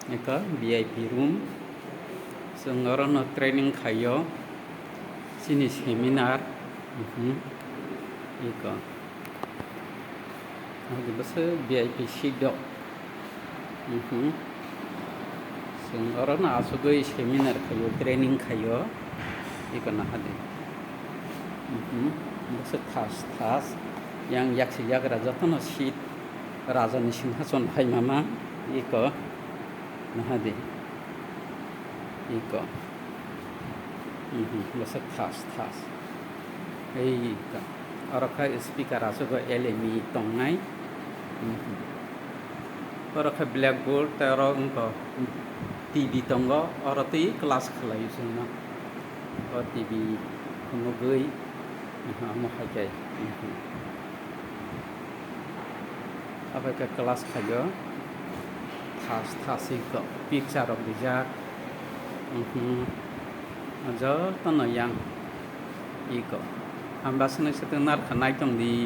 Ika VIP room. Sekarang no training kayo. Sini seminar. Ika. Ada besar VIP sidok. Sekarang no asugoi seminar kayo, training kayo. Ika na hadi. Besar tas yang yak raja tu no seat raja ni singhason hai mama. Ika. Nahadi, iko, besar tas, ika, orang kaya speaker asal kaya LME tongai, orang kaya blackboard, orang kaya TV tongga, orang tu kelas kelai semua, orang TV pengugai, muhakai, apa kaya kelas kaya. Tas iko picture of the jar aja tanah yang iko ambasnya setenar kenai tong di